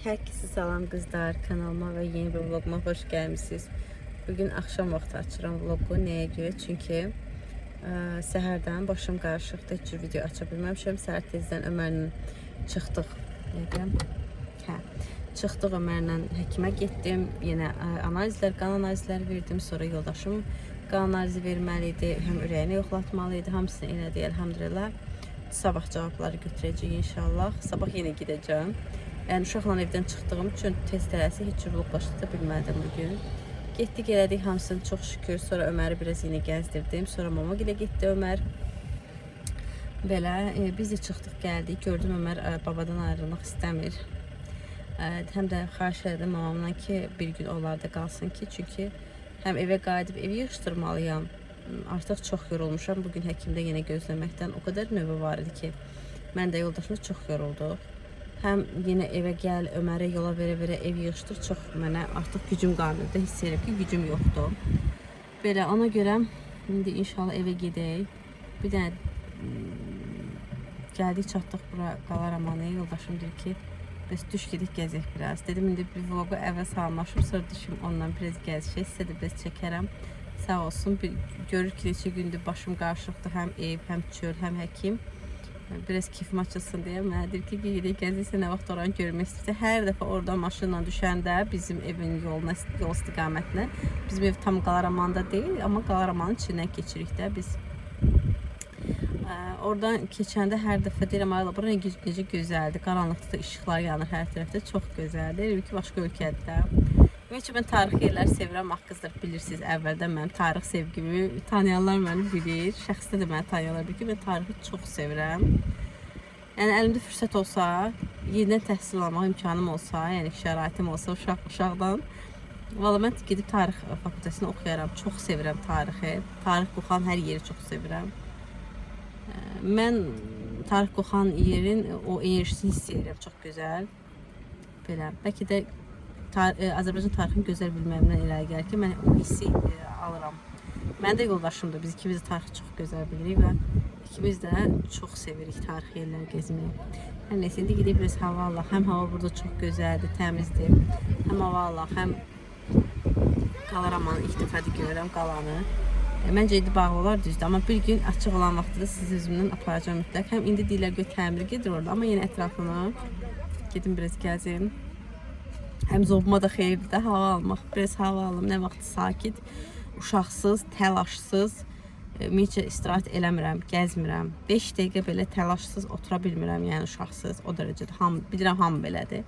Herkese salam qızlar, kanalıma və yeni bir vloguma xoş gəlmişsiniz. Bugün axşam vaxtı açıram vlogu. Nəyə görə? Çünki səhərdən başım qarışıqdır. Heç cür video aça bilməmişəm. Səhər tezdən Ömərlə çıxdıq. Çıxdıq Ömərlə həkimə getdim. Yenə analizlər, qan analizləri verdim. Sonra yoldaşım qan analizi verməli idi. Həm ürəyini yoxlatmalı idi. Hamısını elədi, elhamdülillah. Sabah cavabları götürəcəyik inşallah. Sabah yenə gedəcəm. Yəni uşaqla evdən çıxdığım üçün tez-tələsi heç cür vlog başlada bilmədim bugün. Getdik, elədik hamısını çox şükür. Sonra Öməri biraz yine gəzdirdim. Sonra mama gilə getdi Ömər. Belə biz də çıxdıq, gəldik. Gördüm Ömər babadan ayrılmaq istəmir. Həm də xahiş elədim mamamdan ki, bir gün onlarda qalsın ki, çünki həm evə qayıdıb evi yığışdırmalıyam. Artıq çox yorulmuşam. Bugün həkimdə yenə gözləməkdən o qədər növbə var idi ki, mən də yoldaşımla çox yorulduq. Həm yenə evə gəl, Ömərə yola verə-verə ev yığışdır. Çox mənə artıq gücüm qalmırdı. Hiss edirəm ki, gücüm yoxdur. Belə ona görə indi inşallah evə gedək. Bir dənə gəldik, çatdıq bura Qalaramanaya. Yoldaşım deyir ki, biz düş gedib gəzək biraz. Dedim indi bir vlogu əvvəl salmışım, sonra düşüm ondan biraz gəzişək. Sizə də biraz çəkərəm. Sağ olsun. Görür ki, neçə gündür başım qarışıqdır. Həm ev, həm çöl, həm həkim. Biraz keyfim açılsın deyə mənə deyir ki, gedək gəzirsə nə vaxt oranı görmək istəyirsə. Hər dəfə oradan maşınla düşəndə bizim evin yol istiqamətinə, bizim ev tam Qalaramanda deyil, amma Qalaramanın içindən keçirik də biz. Oradan keçəndə hər dəfə deyirəm, ayla bura necə gözəldir, qaranlıqda da işıqlar yanır hər tərəfdə, çox gözəldir. Elə ki, başqa ölkədə. Ümumiyyətlə mən tarixi yerləri sevirəm, qızlar bilirsiniz, əvvəldən mənim tarix sevgimi tanıyanlar məni bilir. Şəxsdə də məni tanıyanlar bilir ki, mən tarixi çox sevirəm. Yəni əlimdə fürsət olsa, yenidən təhsil almaq imkanım olsa, yəni şəraitim olsa uşaqdan, valla mən gedib tarix fakültəsini oxuyaram. Çox sevirəm tarixi. Tarix qoxan hər yeri çox sevirəm. Mən tarix qoxan yerin o enerjisini hiss edirəm, çox gözəl. Belə, bəlkə də Azərbaycan tarixini gözəl bilməyimdən irəli gəlir ki, mən o hissi alıram. Mən də yoldaşımdır, biz ikimiz də tarixi çox gözəl bilirik və ikimiz də çox sevirik tarix yerləri gezməyi. Hər neysə, indi gedib biraz hava alaq. Həm hava burada çox gözəldir, təmizdir. Həm hava alaq, həm Qalaramanı ilk dəfədir görürəm, qalanı. Məncə indi bağlı olar düzdür, amma bir gün açıq olan vaxtda da sizi özümdən aparacağım mütləq. Həm indi deyirlər ki, təmir gedir orada, amma yenə ətrafına gedim biraz gəzim. Həm zobuma da xeyirdir də hava almaq. Biraz hava alım, nə vaxt sakit, uşaqsız, təlaşsız, ümumiyyətlə istirahət eləmirəm, gəzmirəm. 5 dəqiqə belə təlaşsız otura bilmirəm, yəni uşaqsız, o dərəcədə. Bilirəm, hamı belədir.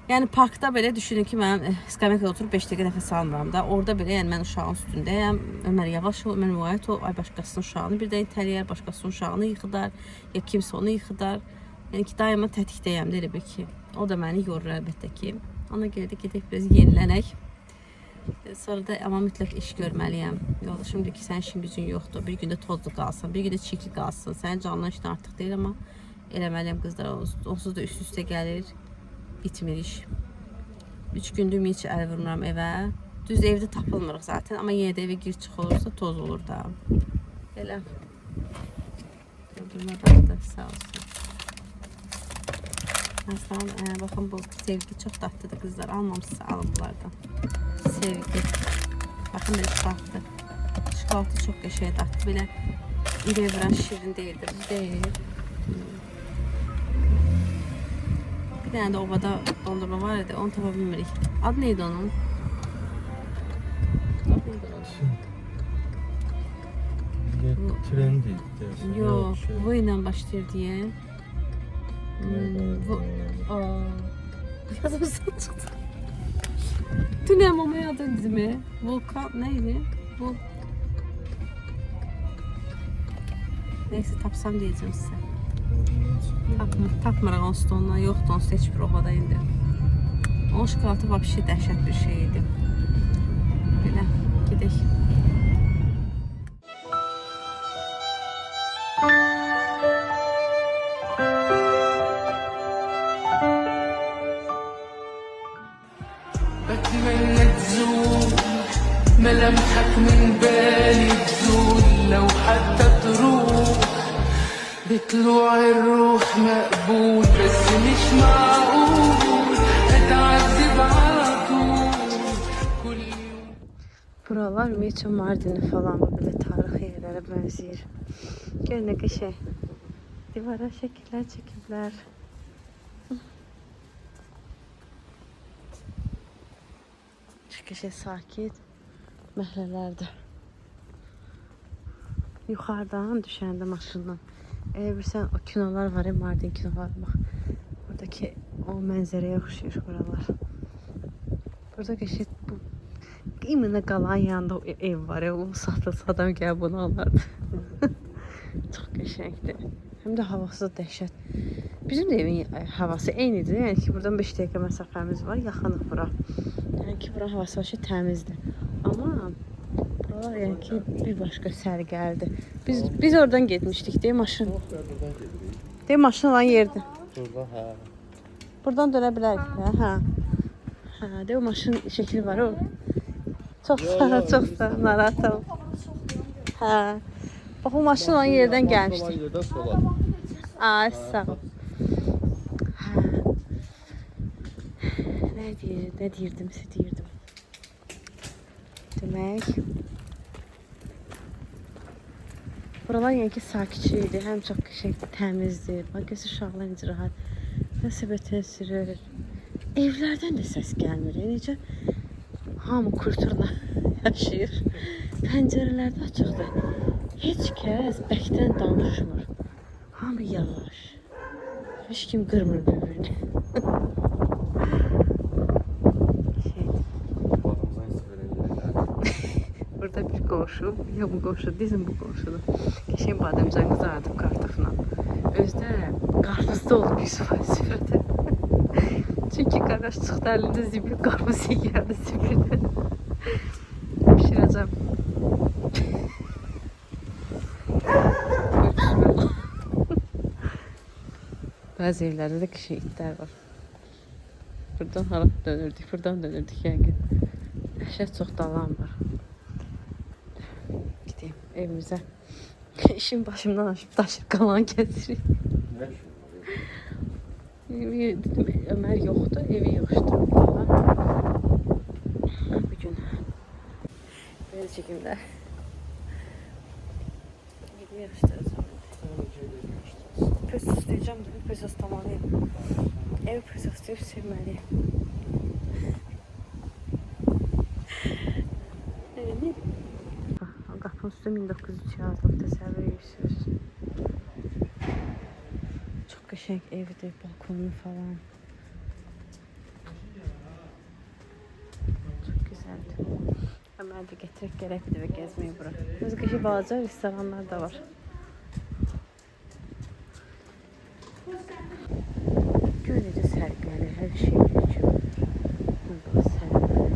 Yəni parkda belə düşünün ki, mən skameykada oturub 5 dəqiqə nəfəs almıram da. Orada belə, yəni mən uşağın üstündəyəm. Ömər yavaş ol, Ömər müayət ol, ay başqasının uşağını bir də itələyər, başqasının uşağını yıxıdar, ya kimsə onu yıxıdar. Yəni ki, daima tətikdəyəm, elə bir ki. O da məni yorur əlbəttə ki. Ona görə də gedək biraz yenilənək. Sonra da amma mütləq iş görməliyəm. Yoldaşım deyir ki, sənin işin gücün yoxdur. Bir gündə tozlu qalsın, bir gündə çirkli qalsın. Sənin canından işdən artıq deyil, amma eləməliyəm qızlar. Onsuz da üst-üstə gəlir, bitmir iş. 3 gündür heç əl vurmuram evə. Düz evdə tapılmırıq zaten, amma yenə də evə gir çıx olursa toz olur da. Belə. Durmadan da sağ olsun. Mesela bakın bu sevgi çok tatlıdır kızlar, almamışsa alın bunlardan. Sevgi. Bakın böyle tatlı. Çikolata çok yaşaya tatlı. Böyle iri vuran şirin değildir. Değil. Bir tane de obada dondurma var ya, onu tapa bilmirik. Adı neydi onun? Trendi. Yok, bu ile başlıyor diye. Yazımızdan çıktı. Dün mama yadın dizime. Volkan neydi? Bu. Neyse tapsam diyeceğim size. Tapmırıq onsuz da ondan yoxdur, onsuz heç bir obada indi. Onun şokolatı vapşi dəhşət bir şey idi. Belə, gedək. بتمنى تزول ملامحك من بالي تزول لو حتى تروح بطلوع الروح مقبول بس مش معقول Buralar Ümumiyyətcə Mardini falan belə tarixi yerlərə bənzəyir. Gör nə qəşəng. Divara şəkillər çəkiblər. Çox qəşəng sakit məhəllələrdir. Yuxarıdan düşəndə maşından. Elə bilirsən o kinolar var ya, Mardin kinoları bax. Buradakı o mənzərəyə oxşayır buralar. Burada qəşəng bu İmina qalan yanında o ev var ya, o satılsa adam gəlib bunu alardı. Çox qəşəngdir. Həm də havası dəhşət. Bizim də evin havası eynidir. Yəni ki, buradan 5 dəqiqə məsafəmiz var, yaxınıq bura. Yəni ki, buranın havası başı təmizdir. Amma buralar yəni ki, bir başqa sərgərdir. Biz oradan getmişdik, deyə maşın. Deyə maşın olan yerdir. Buradan dönə bilərik. Hə. Hə, deyə o maşın şəkli var o. Çox sağ, çox sağ, narahat olma. Hə. Bax, o maşın olan yerdən gəlmişdik. Maşın olan yerdən sola. Ay, sağ ol. Hə. Nə deyirdimsə deyirdim. Demək. Buralar yəni ki, sakitçidir, həm çox qəşəng, təmizdir. Bax, göz uşaqlar necə rahat. Söhbətə sürür. Evlərdən də səs gəlmir. Necə hamı kulturla yaşayır. Pəncərələrdə açıqdır. Heç kəs bəkdən danışmır. Hamı yavaş. Heç kim qırmır bir-birini. Burada bir qonşu, ya bu qonşu, dizim bu qonşudur. Qəşəng bademcan qızardım kartofla. Özdə qarpızda olub 100% sifəti. Çünki qardaş çıxdı əlində zibil qarpız yiyərdi zibildən. Pişirəcəm. Bəzi evlərdə də qəşəng itlər var. Buradan hara dönürdük, buradan dönürdük yəqin. Dəhşət çox dalan var. Gideyim evimizə. İşin başımdan aşıb daşır qalan gəzirik. Dedim, Ömər yoxdur, evi yoxdur. Bugün belə çəkimlər. Evi yaxşıdıracam. Pöz istəyəcəm də, pöz istamalıyım. Ev pöz istəyib sevməliyim. Qapının üstü 1903 yazılıb, təsəvvür edirsiniz. Çox qəşəng evdir, balkonu falan. Çox gözəldir. Ömər də gətirək gərək bir də gəzməyə bura. Öz qəşəng balaca restoranlar da var. Gör necə sərgəlir, hər şey görür. Burada sərgəlir.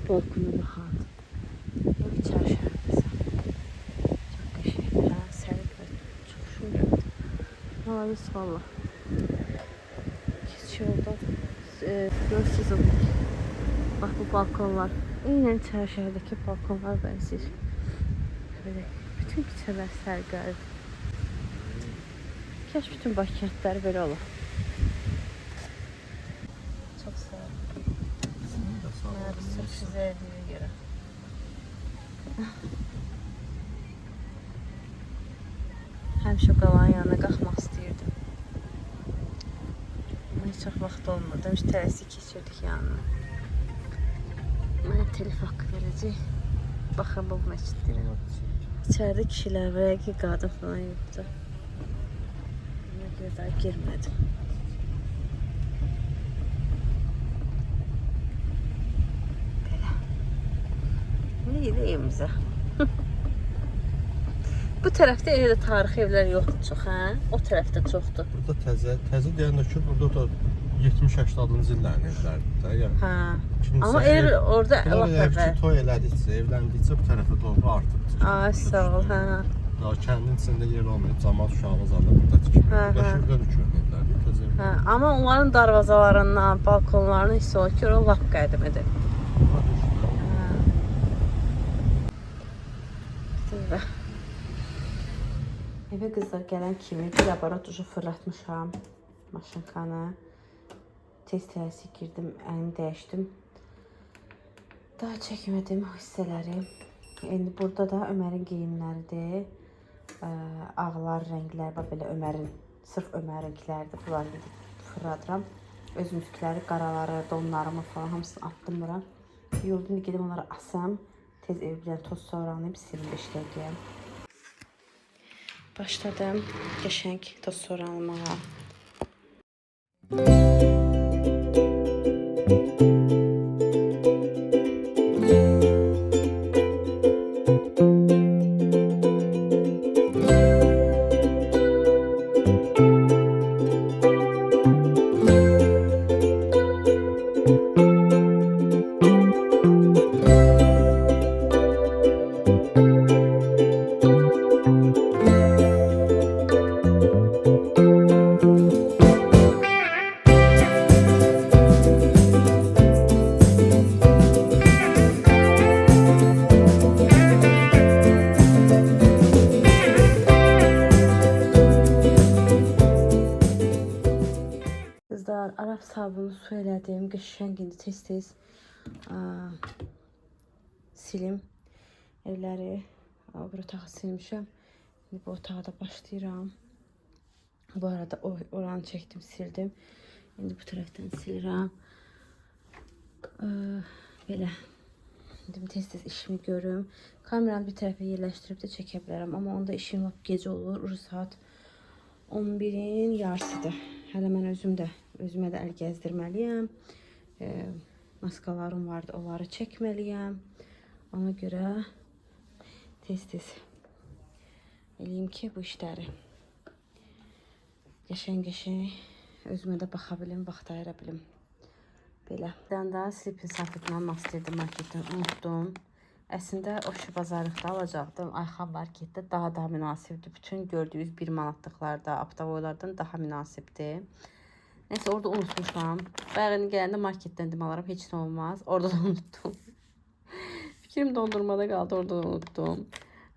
Balkona baxar. Ev çarşafdəsən. Çox qəşəng, hə, sərgəlir. Çox şükür. Halis valla. Keç yolda. Görürsünüz o. Bax bu balkonlar. Eynən çarşafdakı balkonlar bənzir. Böyle bütün küçələr sərgəlir. Kaş bütün Bakı kəndləri belə olur. Çox sağ ol. Çox güzəlliyə görə. Həmişə qalanın yanına qalxmaq istəyirdim. Amma heç vaxt olmadı. Heç tələsik keçirdik yanına. Mənə telif haqqı verəcək. Baxın bu məscidlərə. İçəridə kişilər var ki, qadın falan yoxdur. Ona görə daha girmədim. Belə. Ne yedi evimizə? Bu tərəfdə elə də tarixi evlər yoxdur çox, hə? O tərəfdə çoxdur. Burada təzə deyəndə ki, burada da 70-80-cı illərin evlərdir də, yəni. Hə. Amma ev orada lap əvvəl. Toy elədikcə, evləndikcə bu tərəfə doğru artıb. Ay, sağ ol, hə. Daha kəndin içində yer olmayıb, cəmaət uşağı zadı burada tikilib. Burada şurada da köhnə evlərdir, təzə evlər. Hə, amma onların darvazalarından, balkonlarının hissi olur ki, o lap qədimidir. Hə. Evə qızlar gələn kimi bir aparat ucu fırlatmışam maşınkanı. Tez tələsik girdim, əlimi dəyişdim. Daha çəkmədim o hissələri. İndi burada da Ömərin geyimləridir. Ağlar, rənglər, belə Ömərin, sırf Ömərinkilərdir. Bunları gidib fırladıram. Özümüzkiləri, qaraları, donlarımı falan hamısını atdım bura. Yolda gedib onları asam. Tez evləyən toz soğranlayıb silim 5 dəqiqəyə. Başladım qəşəng toz soğranlamağa. Kızlar, Arap sabunu su elədim. Qəşəng indi tez-tez silim evləri. Bir otağı silmişəm. İndi bu otağa da başlayıram. Bu arada oranı çəkdim, sildim. İndi bu tərəfdən silirəm. Belə. İndi tez-tez işimi görüm. Kameranı bir tərəfə yerləşdirib də çəkə bilərəm. Amma onda işim lap gecə olur. Saat 11-in yarısıdır. Hələ mən özümə də əl gəzdirməliyəm. Maskalarım vardı, onları çəkməliyəm. Ona görə tez-tez eləyim ki, bu işləri qəşəng özümə də baxa bilim, vaxt ayıra bilim. Belə. Bir da Sleeping Sapit'lə Master'də marketdən unutdum. Əslində o şey bazarlıqda alacaqdım. Ayxan marketdə daha münasibdir. Bütün gördüyünüz 1 manatlıqlarda, aptavoylardan daha münasibdir. Neyse, orada unutmuşam. Bayağını gələndə marketdən dedim alaram, heç nə olmaz. Orada da unuttum. Fikrim dondurmada qaldı, orada da unuttum.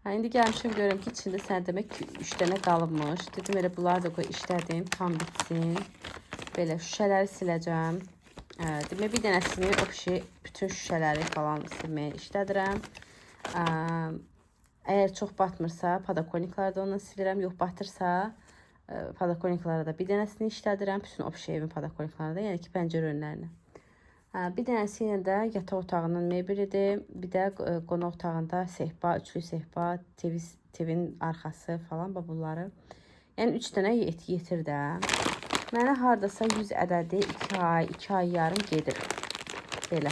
İndi gəlmişim, görürəm ki, içində sən demək ki, 3 dənə qalınmış. Dedim, elə bunları da qoy işlədim, tam bitsin. Belə şüşələri siləcəm. Demək, bir dənəsini o şey, bütün şüşələri falan silməyə işlədirəm. Əgər çox batmırsa, padakonikları da onunla silirəm. Yox, batırsa, padakoniklara da bir dənəsini işlədirəm. Bütün o şeyimin padakonikları da, yəni ki, pəncərə önlərini. Bir dənəsi yenə də yataq otağının mebelidir. Bir də qonaq otağında sehpa, üçlü sehpa, TV-nin arxası falan bunları. Yəni 3 dənə yetir də. Mənə hardasa 100 ədədi 2 ay yarım gedir. Belə.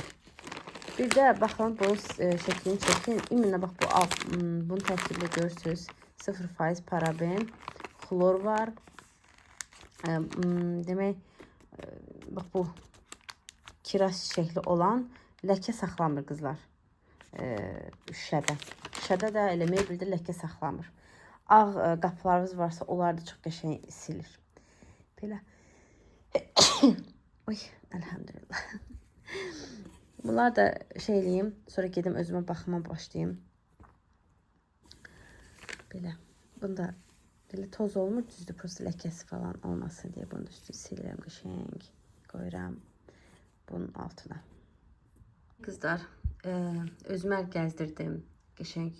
Bir də baxın, bunun şəklini çəkin. İminlə bax, bunun tərkibində görürsünüz. 0% paraben, xlor var. Demək, bax bu kiraz şəkli olan ləkə saxlamır qızlar. Şüşədə. Şüşədə də elə mebeldə ləkə saxlamır. Ağ qapılarınız varsa, onlar da çox qəşəng silir. Belə. Oy, elhamdülillah. Bunlar da şey eləyim. Sonra gedim özümə baxıma başlayayım. Belə. Bunda belə toz olmur. Düzdür, prosta ləkəsi falan olmasın deyə bunu da üstünü silirəm. Qəşəng qoyuram bunun altına. Qızlar, özümə əl gəzdirdim. Qəşəng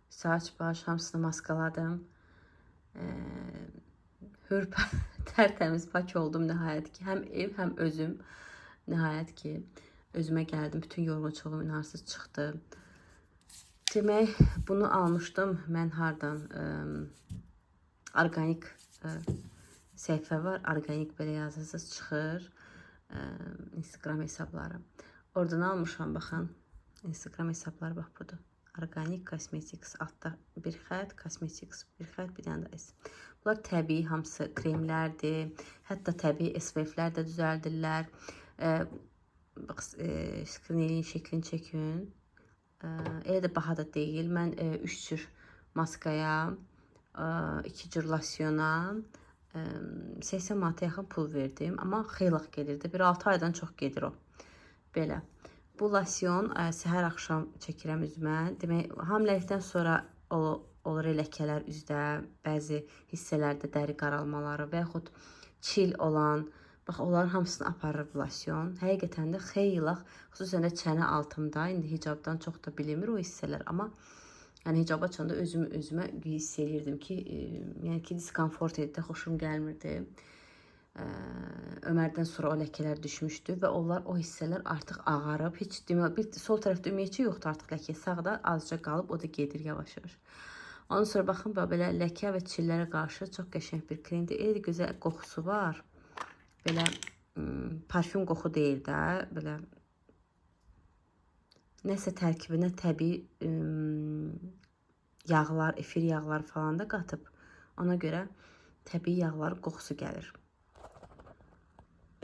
saç, baş, hamısını maskaladım. Hürpə tərtəmiz pak oldum nəhayət ki. Həm ev, həm özüm. Nəhayət ki, özümə gəldim. Bütün yorğunçuluğum inarsız çıxdı. Demək, bunu almışdım. Mən hardan? Organik səhifə var. Organik belə yazırsız çıxır. Instagram hesabları. Oradan almışam, baxın. Instagram hesabları bax budur. Organic Cosmetics, altda bir xət, Cosmetics, bir xət, bir dənə də S. Bunlar təbii, hamısı kremlərdir. Hətta təbii SPF-lər də düzəldirlər. Skrinelin şəklini çəkin. Elə də baha da deyil. Mən 3 cür maskaya, 2 cür losyona 80 manata yaxın pul verdim. Amma xeylaq gelirdi. Bir 6 aydan çox gedir o. Belə. Bu losyon səhər axşam çəkirəm üzümə. Demək, hamiləlikdən sonra olur ləkələr üzdə, bəzi hissələrdə dəri qaralmaları və yaxud çil olan, Bax, onların hamısını aparır losyon. Həqiqətən də xeyli, xüsusən də çənə altımda, indi hicabdan çox da bilinmir o hissələr, amma yəni hicab açanda özümə hiss edirdim ki, yəni ki, diskomfort idi, xoşum gəlmirdi. Ömərdən sonra o ləkələr düşmüşdü və onlar, o hissələr artıq ağarıb. Heç demək, bir sol tərəfdə ümumiyyətcə yoxdur artıq ləkə. Sağda azca qalıb, o da gedir yavaş-yavaş. Ondan sonra baxın, belə ləkə və çillərə qarşı çox qəşəng bir kremdir. Elə gözəl qoxusu var. Belə parfüm qoxu deyil də, belə nəsə tərkibinə təbii yağlar, efir yağlar falan da qatıb. Ona görə təbii yağların qoxusu gəlir.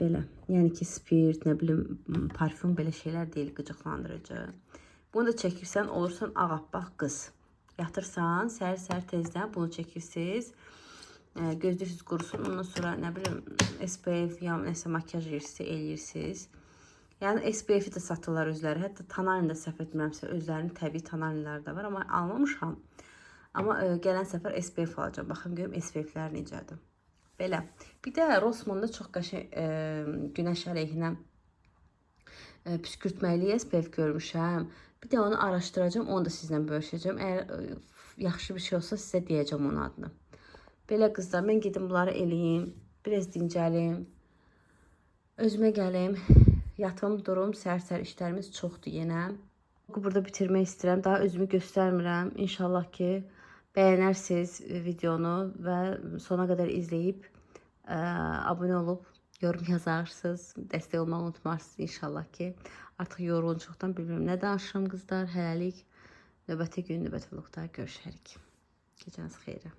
Belə, yəni ki, spirt, nə bilim, parfüm belə şeylər deyil, qıcıqlandırıcı. Bunu da çəkirsən, olursan ağappaq qız. Yatırsan, səhər-səhər tezdən bunu çəkirsiniz. Gözləyirsiniz qurusun, ondan sonra nə bilim SPF ya nəsə makyaj eləyirsiniz. Yəni SPF-i də satırlar özləri. Hətta Tanarin də səhv etmirəmsə özlərinin təbii Tanarinləri də var, amma almamışam. Amma gələn səfər SPF alacağam. Baxın görüm SPF-lər necədir. Belə. Bir də Rossmannda çox qəşəng günəş əleyhinə püskürtməkli SPF görmüşəm. Bir də onu araşdıracağım, onu da sizlə bölüşəcəm. Əgər yaxşı bir şey olsa sizə deyəcəm onun adını. Belə qızlar, mən gedim bunları eləyim, biraz dincəlim, özümə gəlim, yatım, durum, səhər-səhər işlərimiz çoxdur yenə. Burada bitirmək istəyirəm, daha özümü göstərmirəm. İnşallah ki, bəyənərsiniz videonu və sona qədər izləyib, abunə olub, yorum yazarsınız, dəstək olmağı unutmarsınız inşallah ki. Artıq yorğunluqdan bilmirəm nə danışıram qızlar, hələlik. Növbəti gün, növbəti vlogda görüşərik. Gecəniz xeyrə.